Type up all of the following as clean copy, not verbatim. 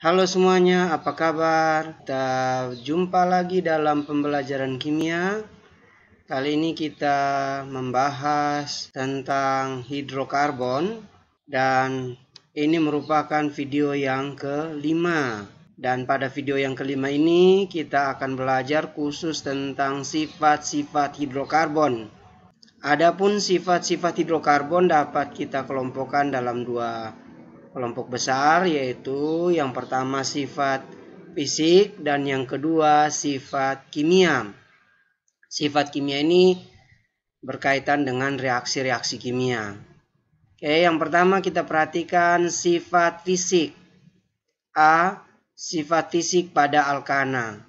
Halo semuanya, apa kabar? Kita jumpa lagi dalam pembelajaran kimia. Kali ini kita membahas tentang hidrokarbon dan ini merupakan video yang kelima. Dan pada video yang kelima ini kita akan belajar khusus tentang sifat-sifat hidrokarbon. Adapun sifat-sifat hidrokarbon dapat kita kelompokkan dalam dua kelompok besar, yaitu yang pertama sifat fisik dan yang kedua sifat kimia. Sifat kimia ini berkaitan dengan reaksi-reaksi kimia. Oke, yang pertama kita perhatikan sifat fisik. A. Sifat fisik pada alkana.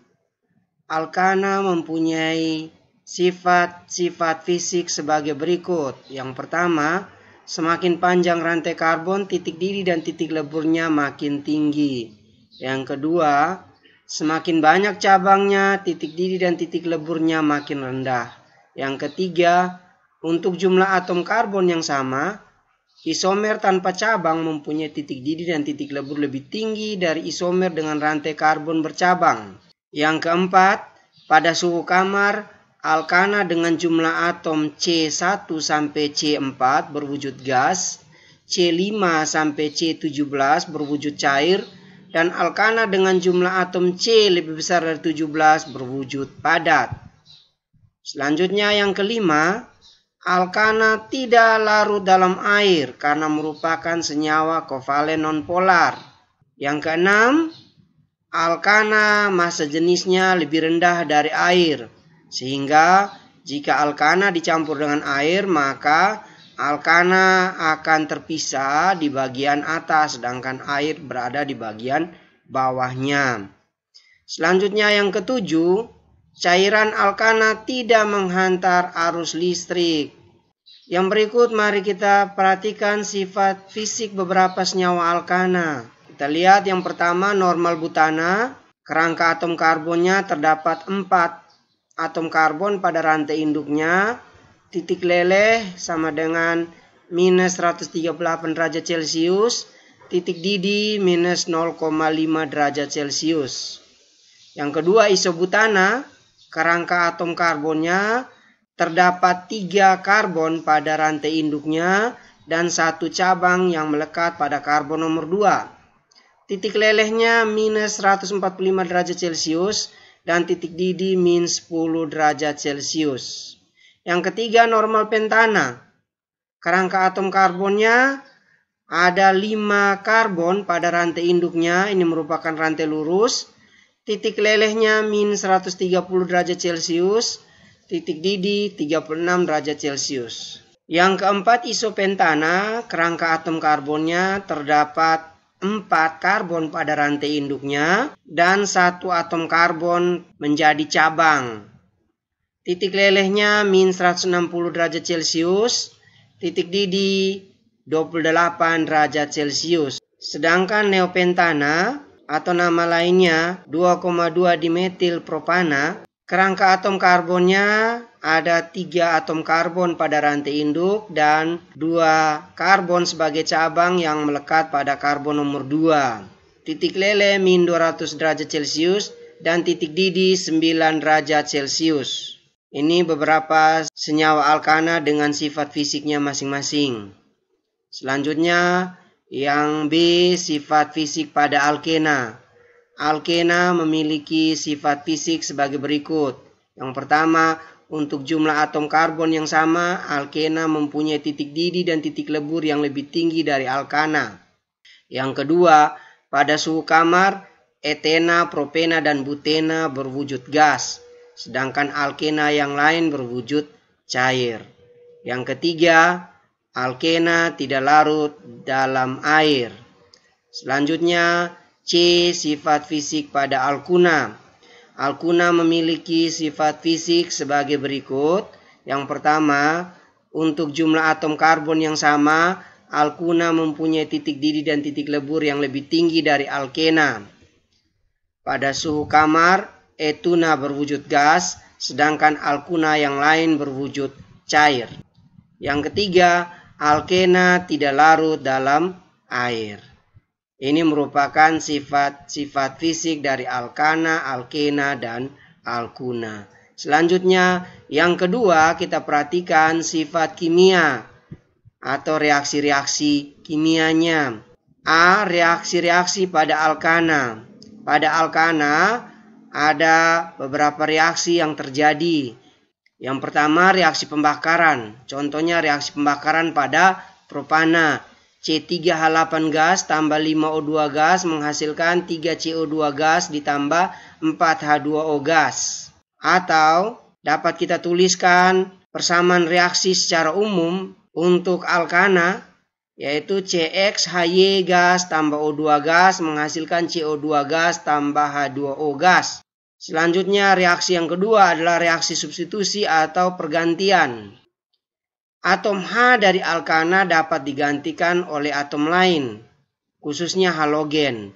Alkana mempunyai sifat-sifat fisik sebagai berikut. Yang pertama, semakin panjang rantai karbon, titik didih dan titik leburnya makin tinggi. Yang kedua, semakin banyak cabangnya, titik didih dan titik leburnya makin rendah. Yang ketiga, untuk jumlah atom karbon yang sama, isomer tanpa cabang mempunyai titik didih dan titik lebur lebih tinggi dari isomer dengan rantai karbon bercabang. Yang keempat, pada suhu kamar, alkana dengan jumlah atom C1 sampai C4 berwujud gas, C5 sampai C17 berwujud cair, dan alkana dengan jumlah atom C lebih besar dari 17 berwujud padat. Selanjutnya yang kelima, alkana tidak larut dalam air karena merupakan senyawa kovalen nonpolar. Yang keenam, alkana massa jenisnya lebih rendah dari air. Sehingga jika alkana dicampur dengan air, maka alkana akan terpisah di bagian atas, sedangkan air berada di bagian bawahnya. Selanjutnya yang ketujuh, cairan alkana tidak menghantar arus listrik. Yang berikut mari kita perhatikan sifat fisik beberapa senyawa alkana. Kita lihat yang pertama normal butana, kerangka atom karbonnya terdapat 4 atom karbon pada rantai induknya, titik leleh sama dengan minus 138 derajat Celcius, titik didih minus 0,5 derajat Celcius. Yang kedua isobutana, kerangka atom karbonnya terdapat 3 karbon pada rantai induknya dan 1 cabang yang melekat pada karbon nomor 2. Titik lelehnya minus 145 derajat Celcius dan titik didih min 10 derajat Celcius. Yang ketiga normal pentana. Kerangka atom karbonnya ada 5 karbon pada rantai induknya, ini merupakan rantai lurus. Titik lelehnya min 130 derajat Celcius, titik didih 36 derajat Celcius. Yang keempat isopentana, kerangka atom karbonnya terdapat 4 karbon pada rantai induknya dan 1 atom karbon menjadi cabang. Titik lelehnya min 160 derajat Celcius, titik didih 28 derajat Celcius. Sedangkan neopentana atau nama lainnya 2,2 dimetil propana, kerangka atom karbonnya ada 3 atom karbon pada rantai induk dan 2 karbon sebagai cabang yang melekat pada karbon nomor 2. Titik leleh min 200 derajat Celcius dan titik didih 9 derajat Celcius. Ini beberapa senyawa alkana dengan sifat fisiknya masing-masing. Selanjutnya yang B, sifat fisik pada alkena. Alkena memiliki sifat fisik sebagai berikut. Yang pertama, untuk jumlah atom karbon yang sama, alkena mempunyai titik didih dan titik lebur yang lebih tinggi dari alkana. Yang kedua, pada suhu kamar, etena, propena, dan butena berwujud gas, sedangkan alkena yang lain berwujud cair. Yang ketiga, alkena tidak larut dalam air. Selanjutnya, C, sifat fisik pada alkuna. Alkuna memiliki sifat fisik sebagai berikut. Yang pertama, untuk jumlah atom karbon yang sama, alkuna mempunyai titik didih dan titik lebur yang lebih tinggi dari alkena. Pada suhu kamar, etuna berwujud gas, sedangkan alkuna yang lain berwujud cair. Yang ketiga, alkena tidak larut dalam air. Ini merupakan sifat-sifat fisik dari alkana, alkena, dan alkuna. Selanjutnya, yang kedua kita perhatikan sifat kimia atau reaksi-reaksi kimianya. A. Reaksi-reaksi pada alkana. Pada alkana ada beberapa reaksi yang terjadi. Yang pertama reaksi pembakaran. Contohnya reaksi pembakaran pada propana. C3H8 gas tambah 5O2 gas menghasilkan 3CO2 gas ditambah 4H2O gas. Atau dapat kita tuliskan persamaan reaksi secara umum untuk alkana, yaitu CXHY gas tambah O2 gas menghasilkan CO2 gas tambah H2O gas. Selanjutnya reaksi yang kedua adalah reaksi substitusi atau pergantian. Atom H dari alkana dapat digantikan oleh atom lain, khususnya halogen.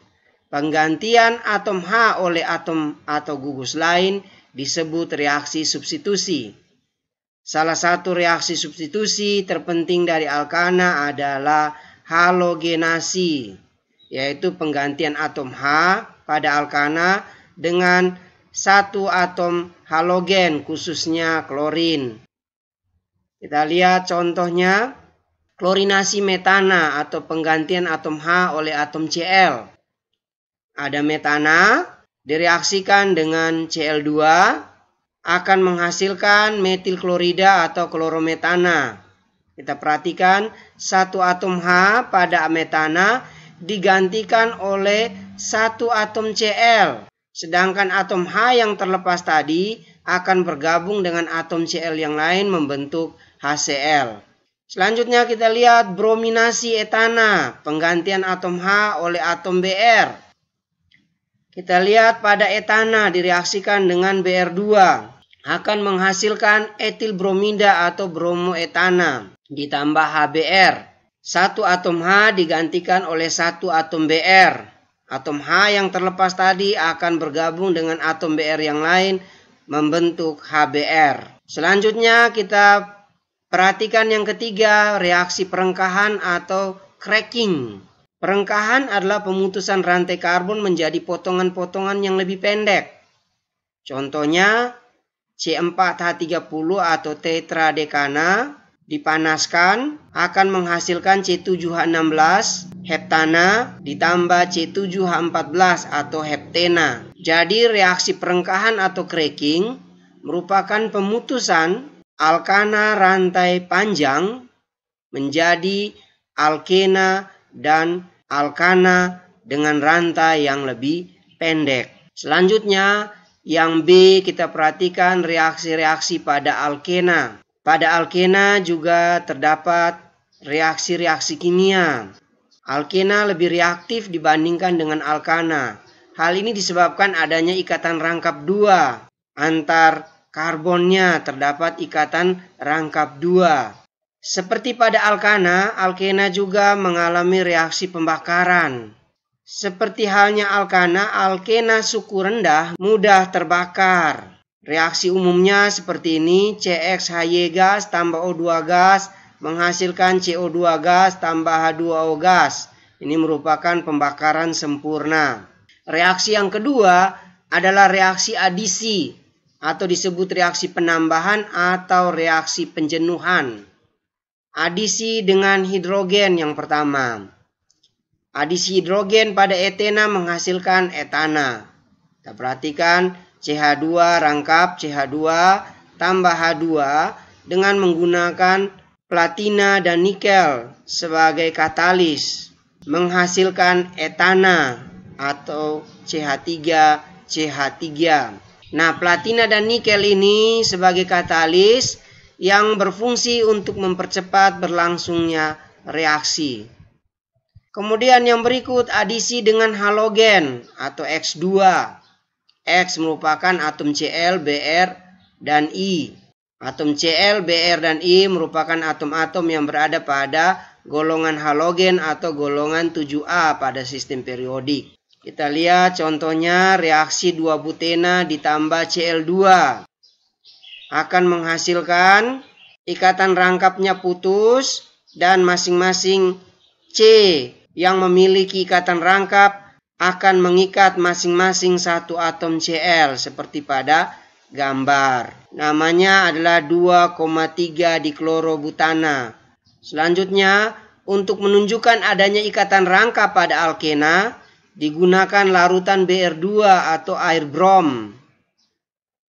Penggantian atom H oleh atom atau gugus lain disebut reaksi substitusi. Salah satu reaksi substitusi terpenting dari alkana adalah halogenasi, yaitu penggantian atom H pada alkana dengan satu atom halogen, khususnya klorin. Kita lihat contohnya, klorinasi metana atau penggantian atom H oleh atom Cl. Ada metana, direaksikan dengan Cl2, akan menghasilkan metil klorida atau klorometana. Kita perhatikan, satu atom H pada metana digantikan oleh satu atom Cl. Sedangkan atom H yang terlepas tadi akan bergabung dengan atom Cl yang lain membentuk HCl. Selanjutnya kita lihat brominasi etana, penggantian atom H oleh atom Br. Kita lihat pada etana direaksikan dengan Br2 akan menghasilkan etil bromida atau bromoetana ditambah HBr. Satu atom H digantikan oleh satu atom Br. Atom H yang terlepas tadi akan bergabung dengan atom Br yang lain membentuk HBr. Selanjutnya kita perhatikan yang ketiga, reaksi perengkahan atau cracking. Perengkahan adalah pemutusan rantai karbon menjadi potongan-potongan yang lebih pendek. Contohnya C4H30 atau tetradekana dipanaskan akan menghasilkan C7H16 heptana ditambah C7H14 atau heptena. Jadi reaksi perengkahan atau cracking merupakan pemutusan alkana rantai panjang menjadi alkena dan alkana dengan rantai yang lebih pendek. Selanjutnya yang B kita perhatikan reaksi-reaksi pada alkena. Pada alkena juga terdapat reaksi-reaksi kimia. Alkena lebih reaktif dibandingkan dengan alkana. Hal ini disebabkan adanya ikatan rangkap dua antar karbonnya, terdapat ikatan rangkap dua. Seperti pada alkana, alkena juga mengalami reaksi pembakaran. Seperti halnya alkana, alkena suku rendah mudah terbakar. Reaksi umumnya seperti ini, CXHY gas tambah O2 gas menghasilkan CO2 gas tambah H2O gas. Ini merupakan pembakaran sempurna. Reaksi yang kedua adalah reaksi adisi atau disebut reaksi penambahan atau reaksi penjenuhan. Adisi dengan hidrogen yang pertama. Adisi hidrogen pada etena menghasilkan etana. Kita perhatikan CH2 rangkap CH2 tambah H2 dengan menggunakan platina dan nikel sebagai katalis. Menghasilkan etana atau CH3CH3. Nah, platina dan nikel ini sebagai katalis yang berfungsi untuk mempercepat berlangsungnya reaksi. Kemudian yang berikut adisi dengan halogen atau X2. X merupakan atom Cl, Br, dan I. Atom Cl, Br, dan I merupakan atom-atom yang berada pada golongan halogen atau golongan 7A pada sistem periodik. Kita lihat contohnya reaksi 2-butena ditambah Cl2 akan menghasilkan ikatan rangkapnya putus dan masing-masing C yang memiliki ikatan rangkap akan mengikat masing-masing satu atom Cl seperti pada gambar. Namanya adalah 2,3 diklorobutana. Selanjutnya, untuk menunjukkan adanya ikatan rangkap pada alkena, digunakan larutan Br2 atau air brom.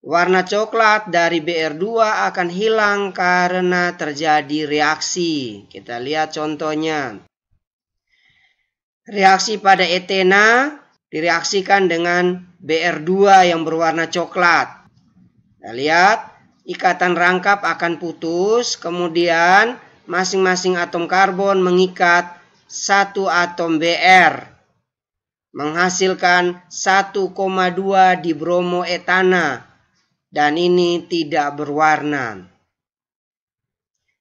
Warna coklat dari Br2 akan hilang karena terjadi reaksi. Kita lihat contohnya. Reaksi pada etena direaksikan dengan Br2 yang berwarna coklat. Kita lihat, ikatan rangkap akan putus, kemudian masing-masing atom karbon mengikat satu atom Br, menghasilkan 1,2 dibromoetana, dan ini tidak berwarna.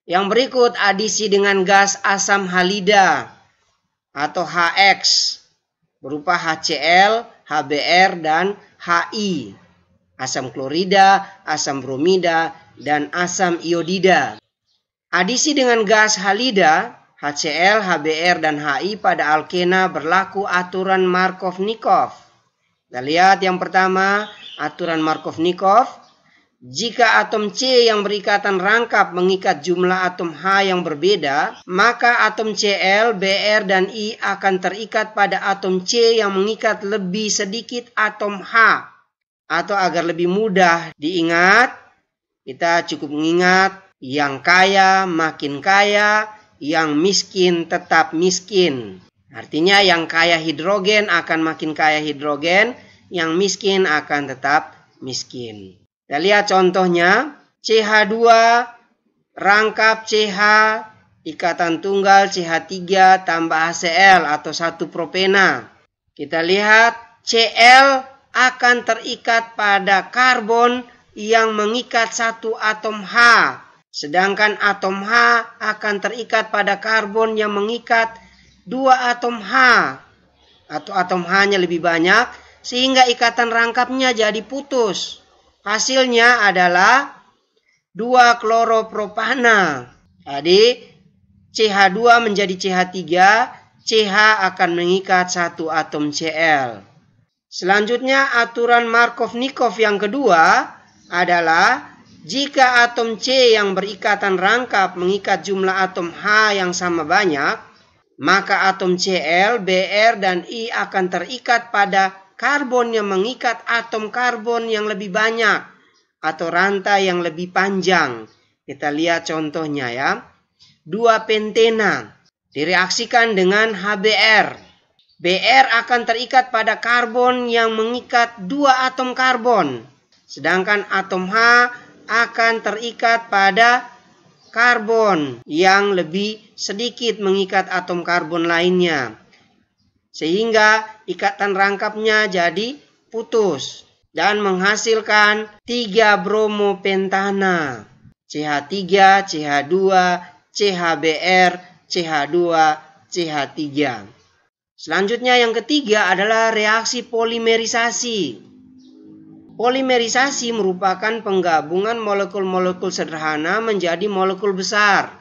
Yang berikut adisi dengan gas asam halida atau HX, berupa HCl, HBr, dan HI. Asam klorida, asam bromida, dan asam iodida. Adisi dengan gas halida, HCl, HBr, dan HI pada alkena berlaku aturan Markov-Nikov. Kita lihat yang pertama, aturan Markov-Nikov. Jika atom C yang berikatan rangkap mengikat jumlah atom H yang berbeda, maka atom Cl, Br, dan I akan terikat pada atom C yang mengikat lebih sedikit atom H. Atau agar lebih mudah diingat, kita cukup mengingat yang kaya makin kaya, yang miskin tetap miskin. Artinya yang kaya hidrogen akan makin kaya hidrogen, yang miskin akan tetap miskin. Kita lihat contohnya, CH2 rangkap CH, ikatan tunggal CH3 tambah HCl atau 1 propena. Kita lihat Cl akan terikat pada karbon yang mengikat satu atom H. Sedangkan atom H akan terikat pada karbon yang mengikat 2 atom H. Atau atom H-nya lebih banyak sehingga ikatan rangkapnya jadi putus. Hasilnya adalah 2 kloropropana. Jadi CH2 menjadi CH3, CH akan mengikat satu atom Cl. Selanjutnya aturan Markov-Nikov yang kedua adalah jika atom C yang berikatan rangkap mengikat jumlah atom H yang sama banyak, maka atom Cl, Br, dan I akan terikat pada karbon yang mengikat atom karbon yang lebih banyak atau rantai yang lebih panjang. Kita lihat contohnya ya. 2 pentena direaksikan dengan HBr. Br akan terikat pada karbon yang mengikat 2 atom karbon. Sedangkan atom H akan terikat pada karbon yang lebih sedikit mengikat atom karbon lainnya. Sehingga ikatan rangkapnya jadi putus dan menghasilkan 3 bromopentana. CH3, CH2, CHBr, CH2, CH3. Selanjutnya yang ketiga adalah reaksi polimerisasi. Polimerisasi merupakan penggabungan molekul-molekul sederhana menjadi molekul besar.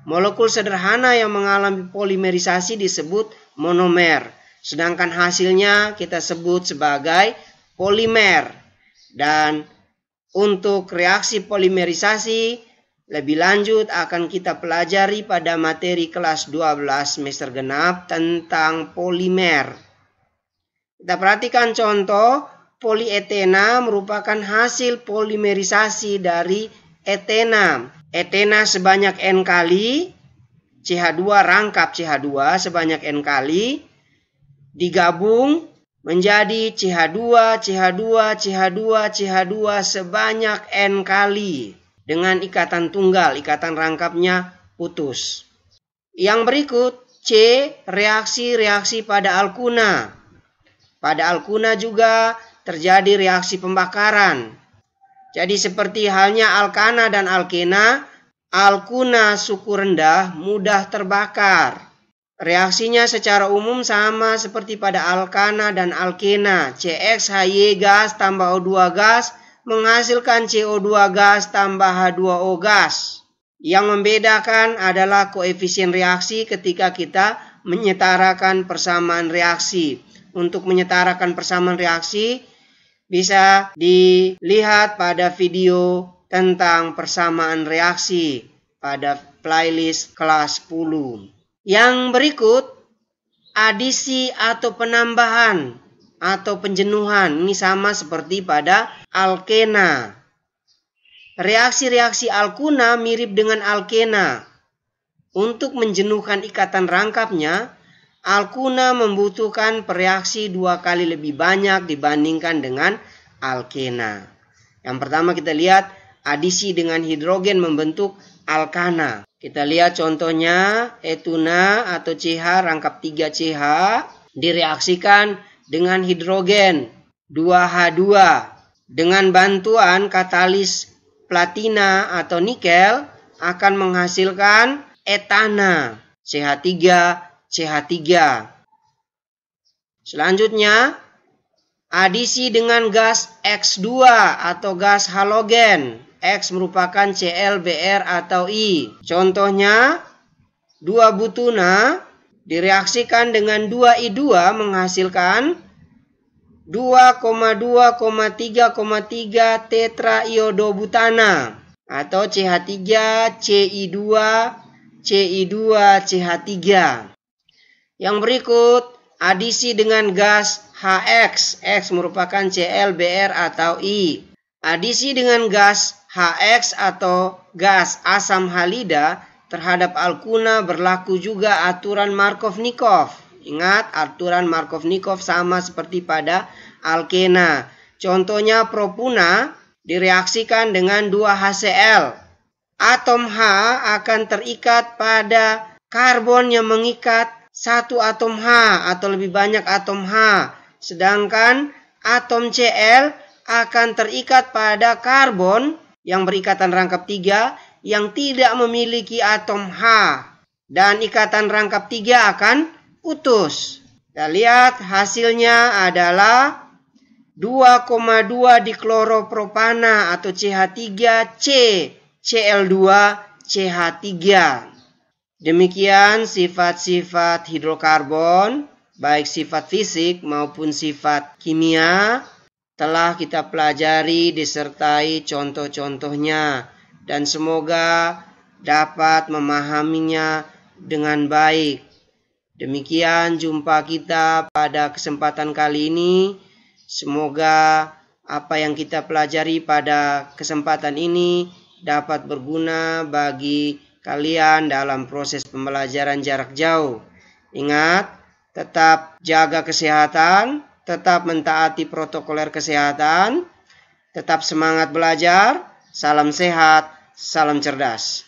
Molekul sederhana yang mengalami polimerisasi disebut monomer, sedangkan hasilnya kita sebut sebagai polimer. Dan untuk reaksi polimerisasi lebih lanjut akan kita pelajari pada materi kelas 12 semester genap tentang polimer. Kita perhatikan contoh, polietena merupakan hasil polimerisasi dari etena. Etena sebanyak N kali, CH2 rangkap CH2 sebanyak N kali, digabung menjadi CH2, CH2, CH2, CH2 sebanyak N kali. Dengan ikatan tunggal, ikatan rangkapnya putus. Yang berikut, C, reaksi-reaksi pada alkuna. Pada alkuna juga terjadi reaksi pembakaran. Jadi seperti halnya alkana dan alkena, alkuna suku rendah mudah terbakar. Reaksinya secara umum sama seperti pada alkana dan alkena. CXHY gas tambah O2 gas menghasilkan CO2 gas tambah H2O gas. Yang membedakan adalah koefisien reaksi ketika kita menyetarakan persamaan reaksi. Untuk menyetarakan persamaan reaksi bisa dilihat pada video tentang persamaan reaksi pada playlist kelas 10. Yang berikut, adisi atau penambahan atau penjenuhan. Ini sama seperti pada alkena. Reaksi-reaksi alkuna mirip dengan alkena. Untuk menjenuhkan ikatan rangkapnya, alkuna membutuhkan reaksi 2 kali lebih banyak dibandingkan dengan alkena. Yang pertama kita lihat adisi dengan hidrogen membentuk alkana. Kita lihat contohnya etuna atau CH rangkap 3CH direaksikan dengan hidrogen 2H2 dengan bantuan katalis platina atau nikel akan menghasilkan etana CH3CH3. Selanjutnya, adisi dengan gas X2 atau gas halogen. X merupakan Cl, Br atau I. Contohnya, 2 butuna direaksikan dengan 2I2 menghasilkan 2,2,3,3 tetraiodobutana atau CH3CI2CI2CH3. Yang berikut, adisi dengan gas HX. X merupakan Cl, Br atau I. Adisi dengan gas HX atau gas asam halida terhadap alkuna berlaku juga aturan Markov-Nikov. Ingat, aturan Markov-Nikov sama seperti pada alkena. Contohnya propuna direaksikan dengan 2HCl. Atom H akan terikat pada karbon yang mengikat satu atom H atau lebih banyak atom H. Sedangkan atom Cl akan terikat pada karbon yang berikatan rangkap 3 yang tidak memiliki atom H. Dan ikatan rangkap 3 akan putus. Kita lihat hasilnya adalah 2,2 dikloropropana atau CH3C Cl2CH3. Demikian sifat-sifat hidrokarbon, baik sifat fisik maupun sifat kimia, telah kita pelajari disertai contoh-contohnya. Dan semoga dapat memahaminya dengan baik. Demikian jumpa kita pada kesempatan kali ini. Semoga apa yang kita pelajari pada kesempatan ini dapat berguna bagi kalian dalam proses pembelajaran jarak jauh. Ingat, tetap jaga kesehatan, tetap mentaati protokoler kesehatan, tetap semangat belajar, salam sehat, salam cerdas.